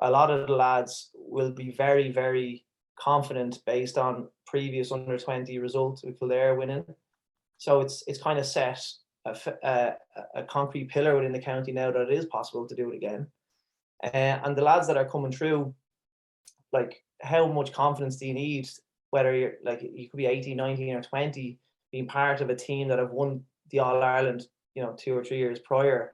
A lot of the lads will be very, very confident based on previous under 20 results with Kildare winning. So it's kind of set a concrete pillar within the county now that it is possible to do it again. And the lads that are coming through, like, how much confidence do you need? Whether you're like, you could be 18, 19 or 20, being part of a team that have won the All-Ireland, 2 or 3 years prior.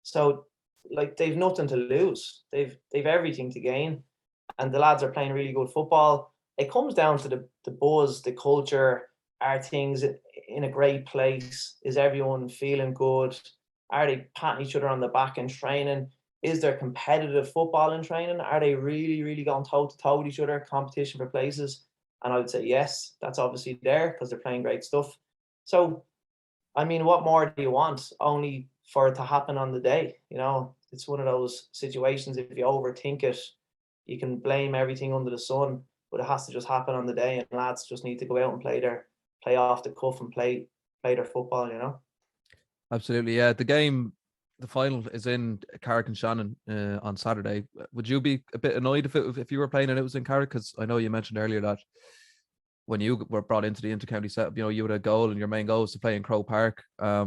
So, like, they've nothing to lose. They've everything to gain. And the lads are playing really good football. It comes down to the buzz, the culture. Are things in a great place? Is everyone feeling good? Are they patting each other on the back in training? Is there competitive football in training? Are they really, really going toe-to-toe with each other, competition for places? And I would say yes, that's obviously there because they're playing great stuff. So, I mean, what more do you want? Only for it to happen on the day. It's one of those situations, if you overthink it, you can blame everything under the sun, but it has to just happen on the day, and lads just need to go out and play off the cuff and play their football. Absolutely, yeah. The final is in Carrick and Shannon on Saturday. Would you be a bit annoyed if you were playing and it was in Carrick? Because I know you mentioned earlier that when you were brought into the inter-county setup, you had a goal and your main goal was to play in Croke Park. A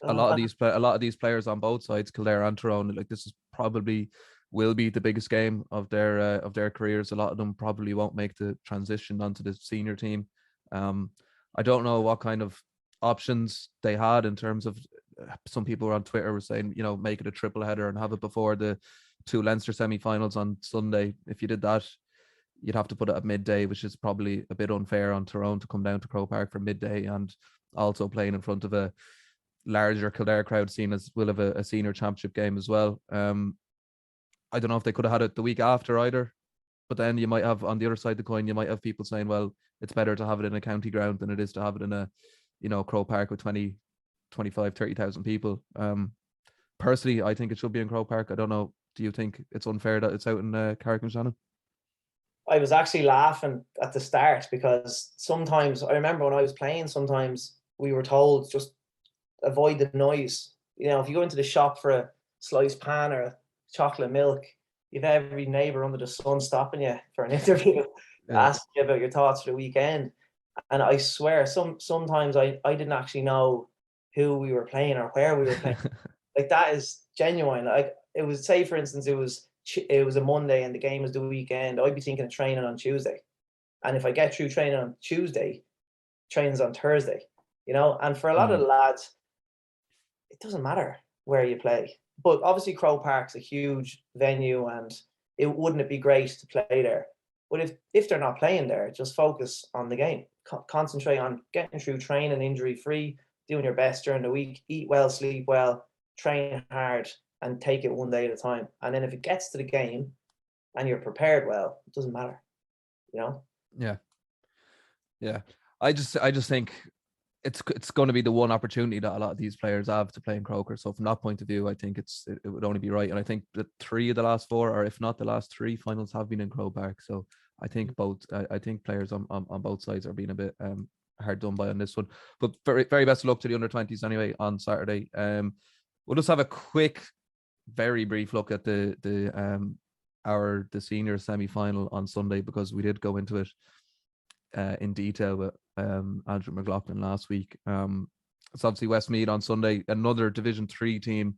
lot of these players on both sides, Kildare and Tyrone, like, this is probably will be the biggest game of their careers. A lot of them probably won't make the transition onto the senior team. I don't know what kind of options they had in terms of, some people on Twitter were saying, make it a triple header and have it before the 2 Leinster semi-finals on Sunday. If you did that, you'd have to put it at midday, which is probably a bit unfair on Tyrone to come down to Croke Park for midday and also playing in front of a larger Kildare crowd, seen as will have a senior championship game as well. I don't know if they could have had it the week after either, but then you might have, on the other side of the coin, you might have people saying, well, it's better to have it in a county ground than it is to have it in a, Croke Park with 20, 25, 30,000 people. Personally, I think it should be in Croke Park. I don't know. Do you think it's unfair that it's out in Carrick and Shannon? I was actually laughing at the start because sometimes, I remember when I was playing, sometimes we were told just avoid the noise. If you go into the shop for a sliced pan or a chocolate milk, you've every neighbour under the sun stopping you for an interview, asking you about your thoughts for the weekend. And I swear, sometimes I didn't actually know who we were playing or where we were playing. Like, that is genuine. Like, it was, say for instance, it was a Monday and the game was the weekend. I'd be thinking of training on Tuesday, and if I get through training on Tuesday, training's on Thursday. And for a lot of the lads, it doesn't matter where you play. But obviously, Croke Park's a huge venue, and wouldn't it be great to play there? But if they're not playing there, just focus on the game. Concentrate on getting through training injury free, doing your best during the week, eat well, sleep well, train hard, and take it one day at a time. And then if it gets to the game and you're prepared well, it doesn't matter. Yeah. I just think it's going to be the one opportunity that a lot of these players have to play in Croker. So from that point of view, I think it would only be right. And I think that 3 of the last 4, or if not the last 3 finals, have been in Croke Park. So I think players on both sides are being a bit hard done by on this one. But very, very best of luck to the under-20s anyway on Saturday. We'll just have a quick, very brief look at the senior semi-final on Sunday, because we did go into it in detail with Andrew McLaughlin last week. It's obviously Westmeath on Sunday, another Division 3 team.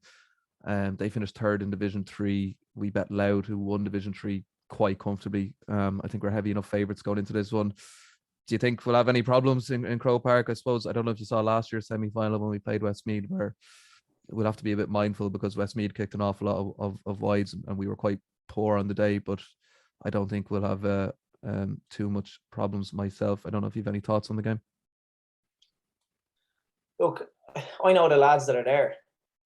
They finished 3rd in Division 3. We bet Louth, who won Division 3 quite comfortably. I think we're heavy enough favourites going into this one. Do you think we'll have any problems in Croke Park? I suppose, I don't know if you saw last year's semi-final when we played Westmeath, where we'll have to be a bit mindful because Westmeath kicked an awful lot of wides, and we were quite poor on the day, but I don't think we'll have too much problems myself. I don't know if you have any thoughts on the game. Look, I know the lads that are there,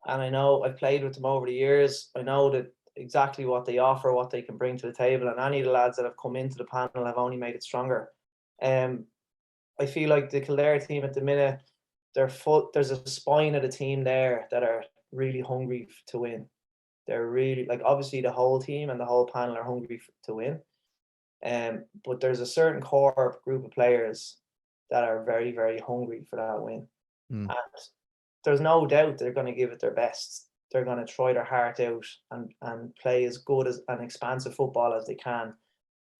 and I know I've played with them over the years. I know that exactly what they offer, what they can bring to the table, and any of the lads that have come into the panel have only made it stronger. I feel like the Kildare team at the minute, there's a spine of the team there that are really hungry to win. They're really, like, obviously the whole team and the whole panel are hungry to win. But there's a certain core group of players that are very, very hungry for that win. And there's no doubt they're going to give it their best. They're going to try their heart out and play as good as an expansive football as they can,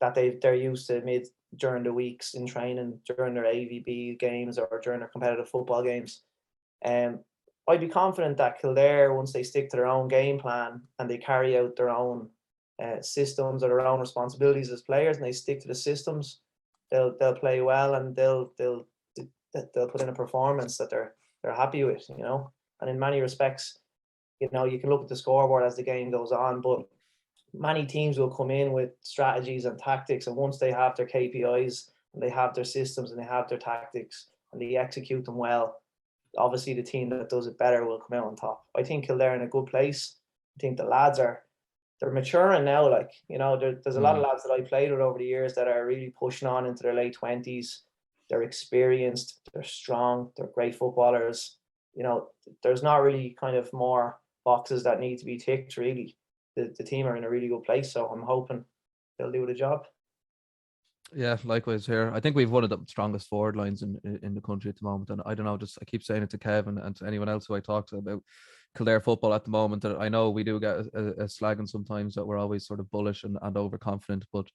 that they're used to during the weeks in training, during their AVB games or during their competitive football games. I'd be confident that Kildare, once they stick to their own game plan and they carry out their own systems or their own responsibilities as players, and they stick to the systems, they'll play well, and they'll put in a performance that they're happy with, you know. And in many respects, you know, you can look at the scoreboard as the game goes on, but many teams will come in with strategies and tactics, and once they have their KPIs and they have their systems and they have their tactics and they execute them well, obviously the team that does it better will come out on top. I think Kildare are in a good place. I think the lads they're maturing now. Like, you know, there's a lot of lads that I played with over the years that are really pushing on into their late 20s. They're experienced, they're strong, they're great footballers. You know, there's not really kind of more boxes that need to be ticked, really. The team are in a really good place, so I'm hoping they'll do the job. Yeah, likewise here. I think we've one of the strongest forward lines in the country at the moment, and I don't know, just I keep saying it to Kevin and to anyone else who I talk to about Kildare football at the moment, that I know we do get a slagging sometimes that we're always sort of bullish and overconfident, but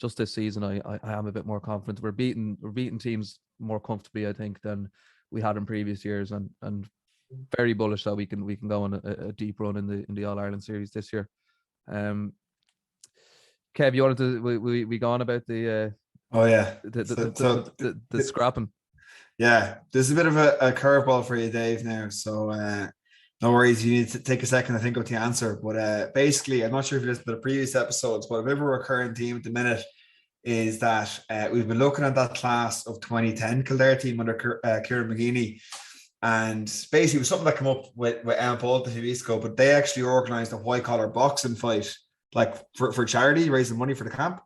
just this season I am a bit more confident. We're beating teams more comfortably, I think, than we had in previous years, and very bullish that we can go on a deep run in the All Ireland series this year. Kev, you wanted to we gone about the the scrapping? Yeah, there's a bit of a curveball for you, Dave, now. So no worries, you need to take a second to think of the answer. But basically, I'm not sure if you listened to the previous episodes, but a bit of a recurring theme at the minute is that we've been looking at that class of 2010 Kildare team under Kieran McGeeney. And basically, it was something that came up with Emma Paul a few weeks ago, but they actually organised a white-collar boxing fight, like for charity, raising money for the camp.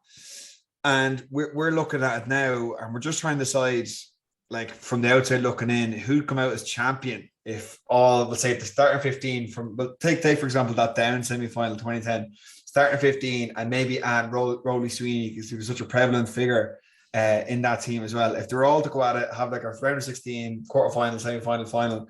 And we're looking at it now, and we're just trying to decide, like, from the outside looking in, who'd come out as champion if let's say, the starting 15 from, well, take for example, that down semi-final 2010, starting 15, and maybe add Ronan Sweeney, because he was such a prevalent figure in that team as well. If they're all to go at it, have like a round of 16, quarterfinal, semi-final, final,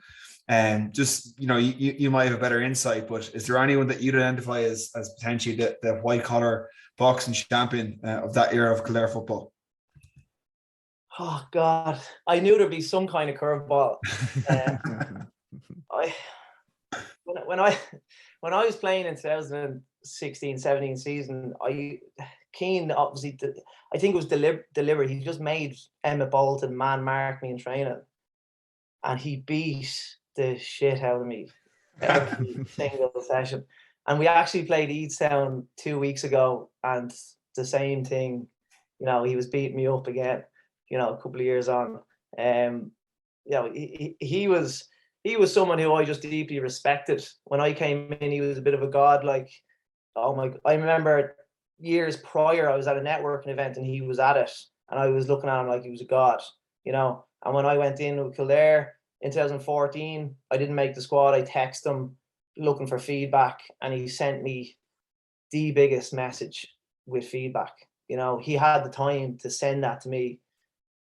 and just, you know, you might have a better insight, but is there anyone that you'd identify as potentially the white collar boxing champion of that era of Kildare football? Oh God, I knew there'd be some kind of curveball. When I was playing in 2016-17 season, Keane obviously, I think it was deliberate. He just made Emmett Bolton man mark me in training, and he beat the shit out of me every single session. And we actually played Eadstown 2 weeks ago, and the same thing. You know, he was beating me up again, you know, a couple of years on. You know, he was someone who I just deeply respected. When I came in, he was a bit of a god. Like, I remember years prior, I was at a networking event and he was at it, and I was looking at him like he was a god, you know. And when I went in with Kildare in 2014, I didn't make the squad. I texted him looking for feedback, and he sent me the biggest message with feedback. You know, he had the time to send that to me,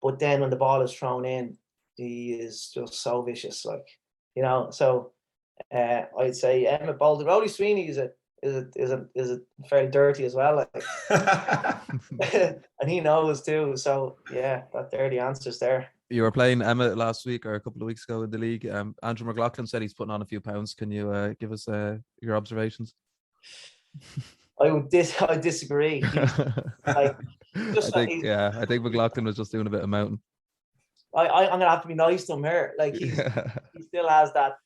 but then when the ball is thrown in, he is just so vicious, like, you know. So I'd say Emmett Bolton. Ronan Sweeney is a fairly dirty as well, like. And he knows too. So yeah, they're the answers there. You were playing Emma last week or a couple of weeks ago in the league. Andrew McLaughlin said he's putting on a few pounds. Can you give us your observations? I disagree. I think McLaughlin was just doing a bit of mountain. I'm gonna have to be nice to him here. Like, he still has that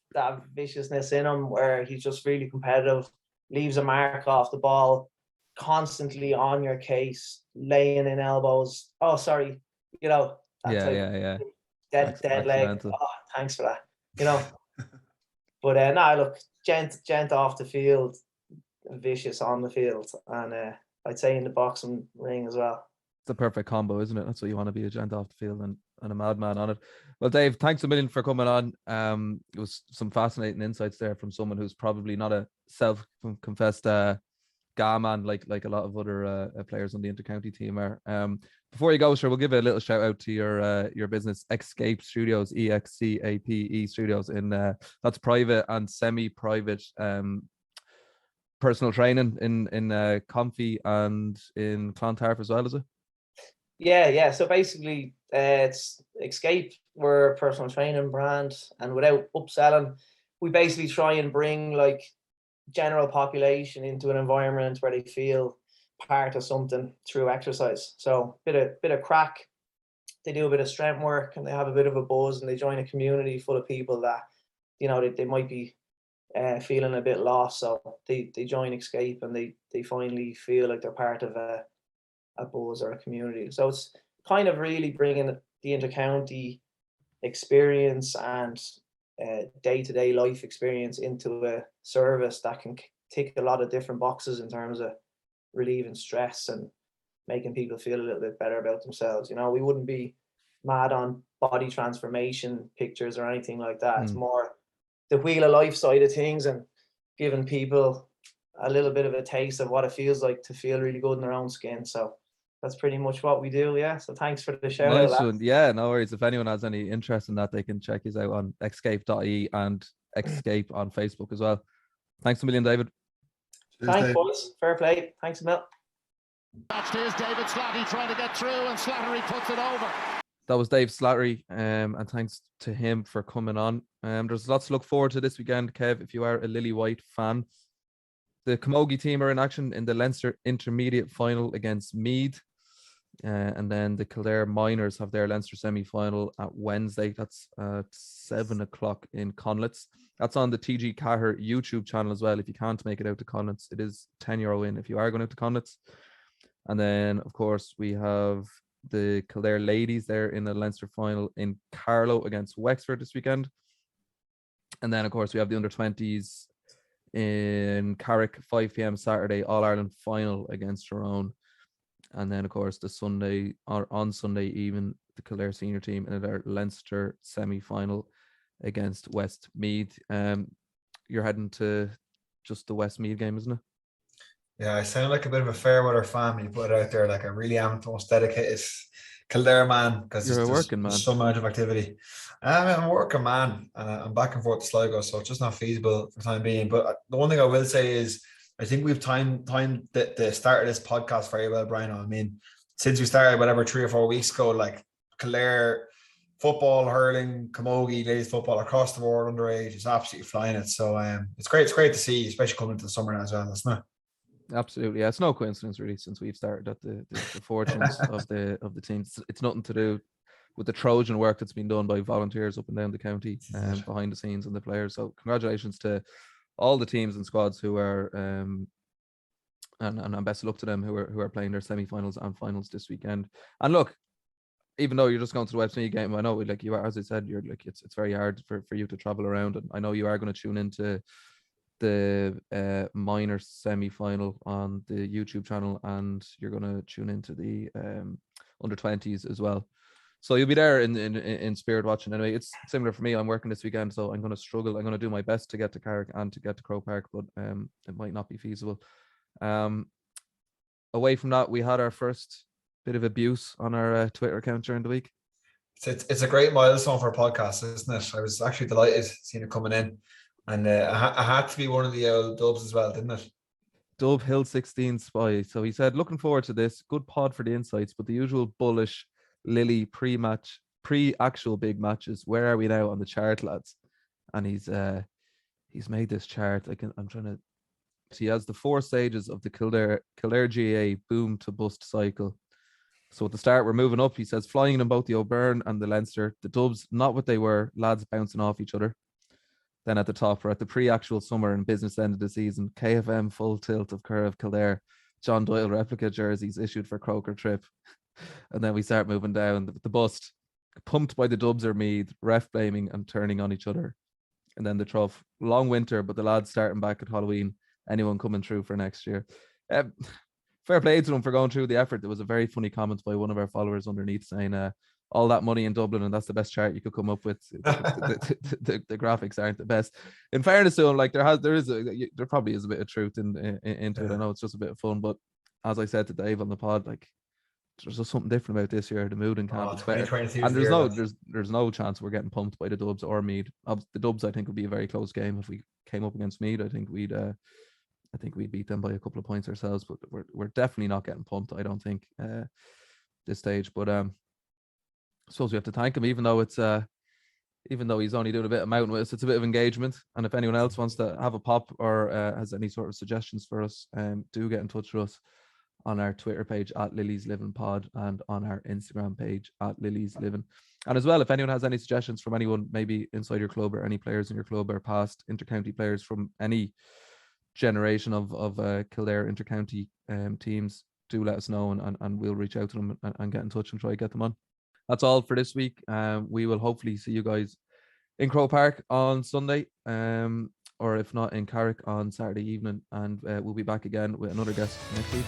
viciousness in him, where he's just really competitive, leaves a mark off the ball, constantly on your case, laying in elbows. Oh, sorry, you know. Dead leg. Oh, thanks for that. You know. But look, gent off the field. vicious on the field, and I'd say in the boxing ring as well. It's a perfect combo, isn't it? That's what you want to be, a gent off the field and a madman on it. Well, Dave, thanks a million for coming on. It was some fascinating insights there from someone who's probably not a self-confessed ga man like a lot of other players on the intercounty team are. Before you go, sure, we'll give a little shout out to your business, Escape Studios, EXCAPE Studios, in that's private and semi-private personal training in Comfy and in Clontarf as well, is it? Yeah. So basically, it's Escape. We're a personal training brand, and without upselling, we basically try and bring like general population into an environment where they feel part of something through exercise. So bit of crack. They do a bit of strength work, and they have a bit of a buzz, and they join a community full of people that, you know, they might be feeling a bit lost. So they join Escape, and they finally feel like they're part of a buzz or a community. So it's kind of really bringing the intercounty experience and day-to-day life experience into a service that can tick a lot of different boxes in terms of relieving stress and making people feel a little bit better about themselves. You know, we wouldn't be mad on body transformation pictures or anything like that. It's more the wheel of life side of things and giving people a little bit of a taste of what it feels like to feel really good in their own skin. So that's pretty much what we do. Yeah. So thanks for the shout out. Nice one. Yeah, no worries. If anyone has any interest in that, they can check us out on escape.ie and Escape on Facebook as well. Thanks a million, David. Thanks, boys. Fair play. Thanks a mil. That's David Slattery trying to get through, and Slattery puts it over. That was Dave Slattery, and thanks to him for coming on. There's lots to look forward to this weekend, Kev, if you are a Lily White fan. The Camogie team are in action in the Leinster Intermediate Final against Meath. And then the Kildare Miners have their Leinster semi-final at Wednesday. That's at 7 o'clock in Conlitz. That's on the TG Caher YouTube channel as well. If you can't make it out to Conlitz, it is €10 in if you are going out to Conlitz. And then, of course, we have the Kildare ladies there in the Leinster final in Carlow against Wexford this weekend. And then, of course, we have the under-20s in Carrick, 5 p.m. Saturday, All-Ireland final against Tyrone. And then, of course, on Sunday even, the Kildare senior team in their Leinster semi-final against Westmeath. You're heading to just the Westmeath game, isn't it? Yeah, I sound like a bit of a fair weather fan when you put it out there. Like, I really am the most dedicated Kildare man, because there's so much of activity. I'm a working man, and I'm back and forth to Sligo, so it's just not feasible for the time being. But the one thing I will say is, I think we've timed the start of this podcast very well, Brian. I mean, since we started, whatever, 3 or 4 weeks ago, like Kildare football, hurling, camogie, ladies football across the board, underage, is absolutely flying it. So it's great. It's great to see, especially coming into the summer now as well, isn't it? Absolutely, yeah. It's no coincidence really, since we've started at the fortunes of the team. It's nothing to do with the Trojan work that's been done by volunteers up and down the county behind the scenes and the players. So congratulations to all the teams and squads who are and best of luck to them who are playing their semi-finals and finals this weekend. And look, even though you're just going to the Westmeath game, I know, like you are, as I said, you're like, it's very hard for you to travel around, and I know you are going to tune into the minor semi-final on the YouTube channel, and you're going to tune into the under-20s as well. So you'll be there in spirit watching. Anyway, it's similar for me. I'm working this weekend, so I'm going to struggle. I'm going to do my best to get to Carrick and to get to Croke Park, but it might not be feasible. Away from that, we had our first bit of abuse on our Twitter account during the week. It's a great milestone for a podcast, isn't it? I was actually delighted seeing it coming in, and I had to be one of the old dubs as well, didn't it? Dub Hill 16 Spy. So he said, looking forward to this. Good pod for the insights, but the usual bullish Lily pre-actual big matches. Where are we now on the chart, lads? And he's made this chart. I'm trying to. He has the 4 stages of the Kildare GAA boom to bust cycle. So at the start, we're moving up. He says, flying in both the O'Byrne and the Leinster. The Dubs, not what they were, lads bouncing off each other. Then at the top, we're at the pre-actual summer and business end of the season. KFM full tilt of Curve Kildare. John Doyle replica jerseys issued for Croker trip. And then we start moving down the bust. Pumped by the Dubs or Meath, ref blaming and turning on each other. And then the trough. Long winter, but the lads starting back at Halloween. anyone coming through for next year. Fair play to them for going through the effort. There was a very funny comment by one of our followers underneath saying, all that money in Dublin, and that's the best chart you could come up with. The graphics aren't the best. In fairness to him, like there probably is a bit of truth into it. I know it's just a bit of fun, but as I said to Dave on the pod, like there's just something different about this year. The mood in camp is better, and there's no chance we're getting pumped by the Dubs or Meath. The Dubs, I think, would be a very close game if we came up against Meath. I think we'd beat them by a couple of points ourselves, but we're definitely not getting pumped. I don't think this stage, but I suppose we have to thank him, even though he's only doing a bit of mountain with us. It's a bit of engagement, and if anyone else wants to have a pop or has any sort of suggestions for us, do get in touch with us on our Twitter page at Lilies Livin Pod and on our Instagram page at Lilies Livin. And as well, if anyone has any suggestions from anyone maybe inside your club or any players in your club or past intercounty players from any generation of Kildare intercounty teams, do let us know, and we'll reach out to them and get in touch and try to get them on. That's all for this week. We will hopefully see you guys in Croke Park on Sunday, or if not in Carrick on Saturday evening, and we'll be back again with another guest next week.